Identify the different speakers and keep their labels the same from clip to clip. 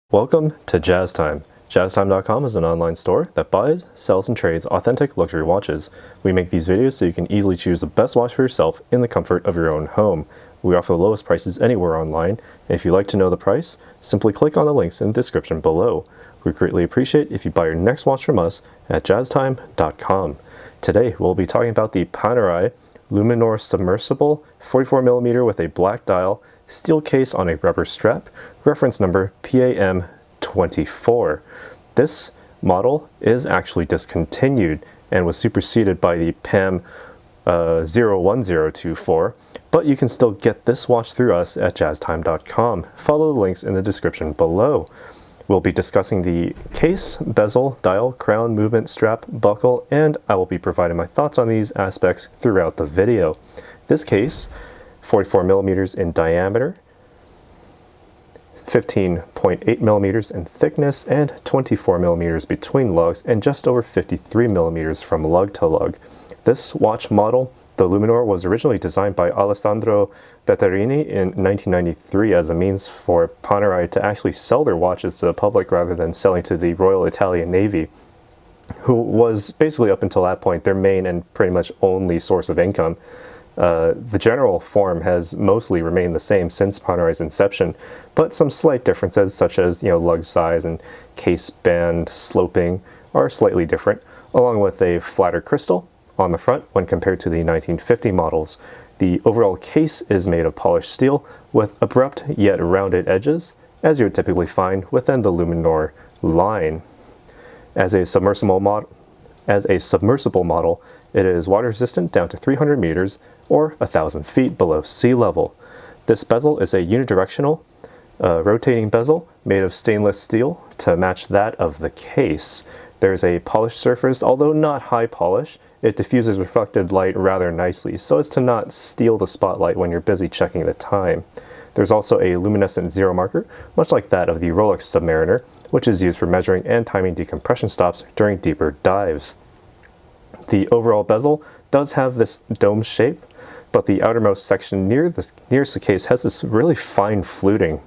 Speaker 1: Welcome to Jazz Time. JazzTime.com is an online store that buys, sells, and trades authentic luxury watches. We make these videos so you can easily choose the best watch for yourself in the comfort of your own home. We offer the lowest prices anywhere online, and if you'd like to know the price, simply click on the links in the description below. We greatly appreciate if you buy your next watch from us at JazzTime.com. Today we'll be talking about the Panerai Luminor Submersible 44mm with a black dial, steel case on a rubber strap, reference number PAM 24. This model is actually discontinued and was superseded by the PAM 01024, but you can still get this watch through us at jazztime.com. Follow the links in the description below. We'll be discussing the case, bezel, dial, crown, movement, strap, buckle, and I will be providing my thoughts on these aspects throughout the video. This case, 44mm in diameter, 15.8mm in thickness, and 24mm between lugs, and just over 53mm from lug to lug. This watch model, the Luminor, was originally designed by Alessandro Vetterini in 1993 as a means for Panerai to actually sell their watches to the public rather than selling to the Royal Italian Navy, who was basically up until that point their main and pretty much only source of income. The general form has mostly remained the same since Panerai's inception, but some slight differences such as lug size and case band sloping are slightly different, along with a flatter crystal on the front when compared to the 1950 models. The overall case is made of polished steel with abrupt yet rounded edges, as you would typically find within the Luminor line. As a submersible model, it is water resistant down to 300 meters or 1,000 feet below sea level. This bezel is a unidirectional rotating bezel made of stainless steel to match that of the case. There's a polished surface, although not high polish. It diffuses reflected light rather nicely so as to not steal the spotlight when you're busy checking the time. There's also a luminescent zero marker, much like that of the Rolex Submariner, which is used for measuring and timing decompression stops during deeper dives. The overall bezel does have this dome shape, but the outermost section nearest the case has this really fine fluting,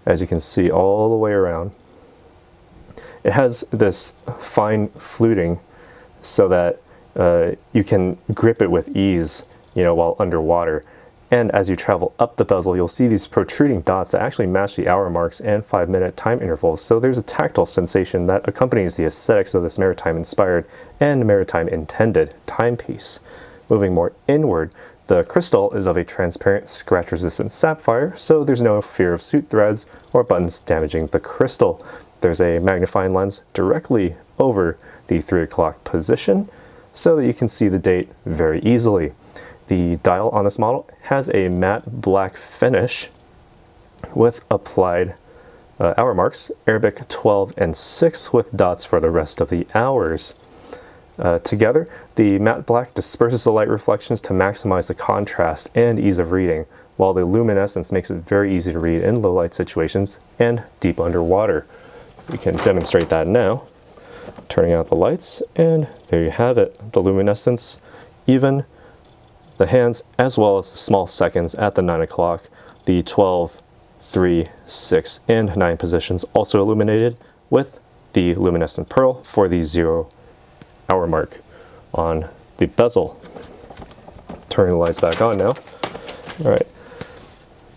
Speaker 1: as you can see all the way around. It has this fine fluting so that you can grip it with ease, while underwater. And as you travel up the bezel, you'll see these protruding dots that actually match the hour marks and 5-minute time intervals. So there's a tactile sensation that accompanies the aesthetics of this maritime-inspired and maritime-intended timepiece. Moving more inward, the crystal is of a transparent, scratch-resistant sapphire, so there's no fear of suit threads or buttons damaging the crystal. There's a magnifying lens directly over the 3 o'clock position so that you can see the date very easily. The dial on this model has a matte black finish with applied hour marks, Arabic 12 and 6 with dots for the rest of the hours. Together, the matte black disperses the light reflections to maximize the contrast and ease of reading, while the luminescence makes it very easy to read in low light situations and deep underwater. We can demonstrate that now, turning out the lights, and there you have it. The luminescence, even the hands, as well as the small seconds at the 9 o'clock, the 12, 3, 6, and 9 positions also illuminated with the luminescent pearl for the 0 hour mark on the bezel. Turning the lights back on now. All right.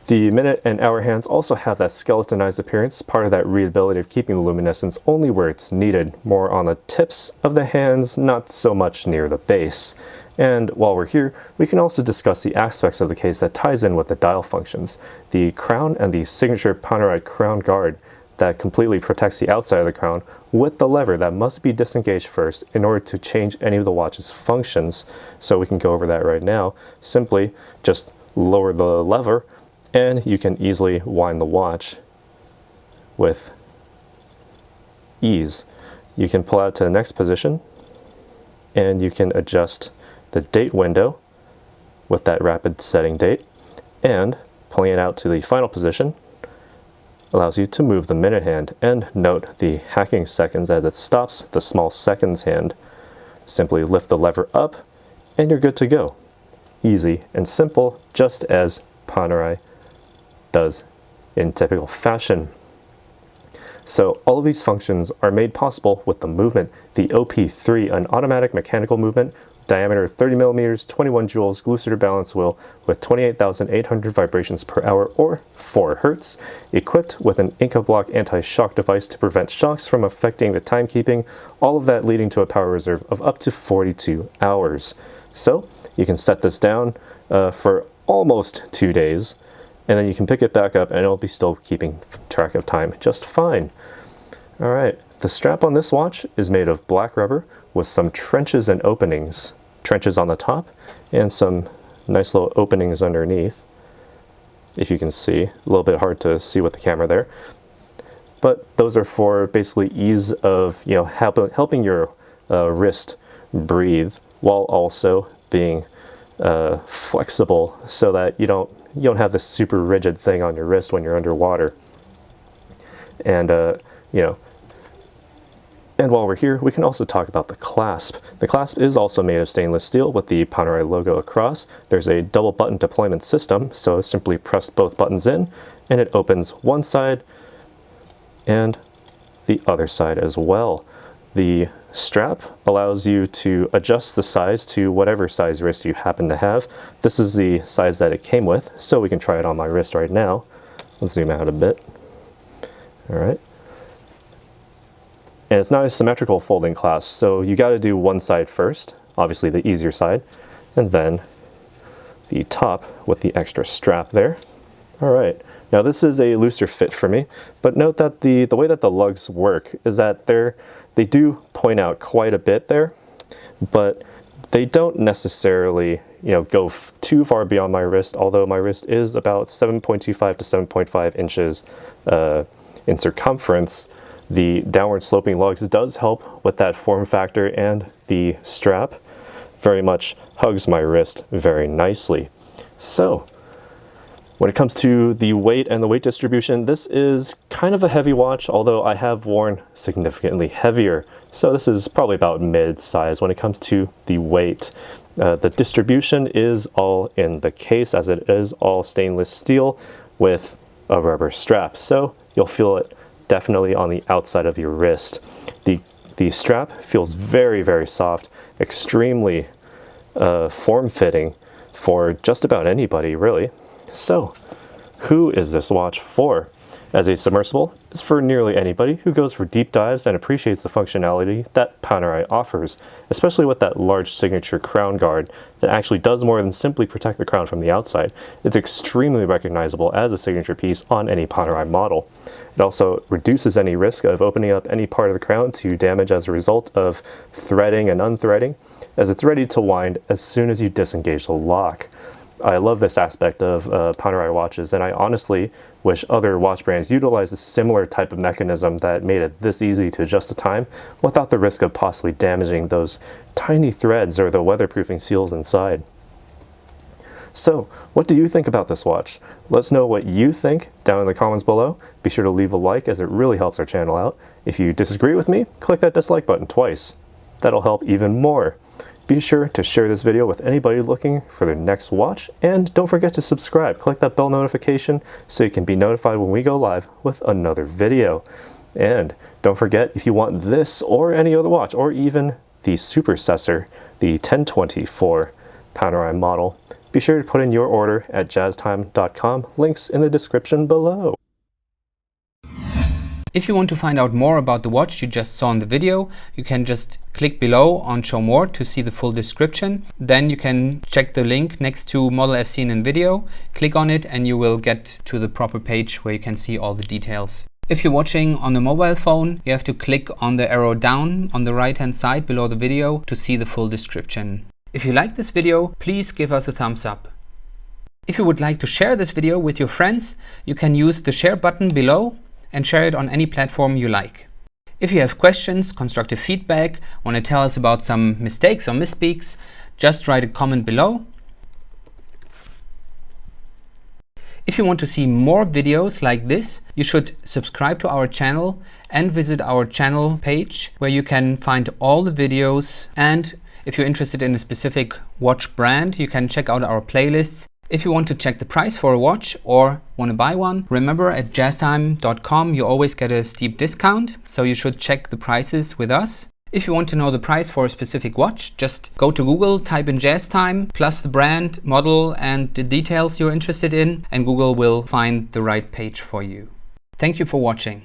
Speaker 1: The minute and hour hands also have that skeletonized appearance, part of that readability of keeping the luminescence only where it's needed, more on the tips of the hands, not so much near the base. And while we're here, we can also discuss the aspects of the case that ties in with the dial functions. The crown and the signature Panerai crown guard that completely protects the outside of the crown with the lever that must be disengaged first in order to change any of the watch's functions. So we can go over that right now. Simply just lower the lever and you can easily wind the watch with ease. You can pull out to the next position and you can adjust the date window with that rapid setting date, and pulling it out to the final position allows you to move the minute hand and note the hacking seconds as it stops the small seconds hand. Simply lift the lever up and you're good to go. Easy and simple, just as Panerai does in typical fashion. So all of these functions are made possible with the movement. The OP3, an automatic mechanical movement, diameter 30 millimeters, 21 joules, glucidator balance wheel with 28,800 vibrations per hour or 4 hertz, equipped with an Inca block anti-shock device to prevent shocks from affecting the timekeeping, all of that leading to a power reserve of up to 42 hours. So you can set this down for almost 2 days, and then you can pick it back up and it'll be still keeping track of time just fine. All right, the strap on this watch is made of black rubber with some trenches and openings. Trenches on the top and some nice little openings underneath. If you can see, a little bit hard to see with the camera there. But those are for basically ease of, helping your wrist breathe while also being flexible so that you don't have this super rigid thing on your wrist when you're underwater. And and while we're here, we can also talk about the clasp. The clasp is also made of stainless steel with the Panerai logo across. There's a double button deployment system, so simply press both buttons in and it opens one side and the other side as well. The strap allows you to adjust the size to whatever size wrist you happen to have. This is the size that it came with, so we can try it on my wrist right now. Let's zoom out a bit. All right. And it's not a symmetrical folding clasp, so you got to do one side first, obviously the easier side, and then the top with the extra strap there. All right, now this is a looser fit for me, but note that the way that the lugs work is that they do point out quite a bit there, but they don't necessarily go too far beyond my wrist, although my wrist is about 7.25 to 7.5 inches in circumference. The downward sloping lugs does help with that form factor, and the strap very much hugs my wrist very nicely. So when it comes to the weight and the weight distribution, this is kind of a heavy watch, although I have worn significantly heavier. So this is probably about mid-size when it comes to the weight. The distribution is all in the case, as it is all stainless steel with a rubber strap. So you'll feel it definitely on the outside of your wrist. The strap feels very, very soft, extremely form-fitting for just about anybody, really. So, who is this watch for? As a submersible, it's for nearly anybody who goes for deep dives and appreciates the functionality that Panerai offers, especially with that large signature crown guard that actually does more than simply protect the crown from the outside. It's extremely recognizable as a signature piece on any Panerai model. It also reduces any risk of opening up any part of the crown to damage as a result of threading and unthreading, as it's ready to wind as soon as you disengage the lock. I love this aspect of Panerai watches, and I honestly wish other watch brands utilized a similar type of mechanism that made it this easy to adjust the time without the risk of possibly damaging those tiny threads or the weatherproofing seals inside. So, what do you think about this watch? Let us know what you think down in the comments below. Be sure to leave a like, as it really helps our channel out. If you disagree with me, click that dislike button twice. That'll help even more. Be sure to share this video with anybody looking for their next watch, and don't forget to subscribe. Click that bell notification so you can be notified when we go live with another video. And don't forget, if you want this or any other watch, or even the supersessor, the 1024 Panerai model, be sure to put in your order at jazztime.com. Links in the description below.
Speaker 2: If you want to find out more about the watch you just saw in the video, you can just click below on Show More to see the full description. Then you can check the link next to model as seen in video, click on it, and you will get to the proper page where you can see all the details. If you're watching on a mobile phone, you have to click on the arrow down on the right hand side below the video to see the full description. If you like this video, please give us a thumbs up. If you would like to share this video with your friends, you can use the share button below and share it on any platform you like. If you have questions, constructive feedback, want to tell us about some mistakes or misspeaks, just write a comment below. If you want to see more videos like this, you should subscribe to our channel and visit our channel page where you can find all the videos. And if you're interested in a specific watch brand, you can check out our playlists If you want to check the price for a watch or want to buy one, remember at jazztime.com you always get a steep discount, so you should check the prices with us. If you want to know the price for a specific watch, just go to Google, type in JazzTime, plus the brand, model and the details you're interested in, and Google will find the right page for you. Thank you for watching.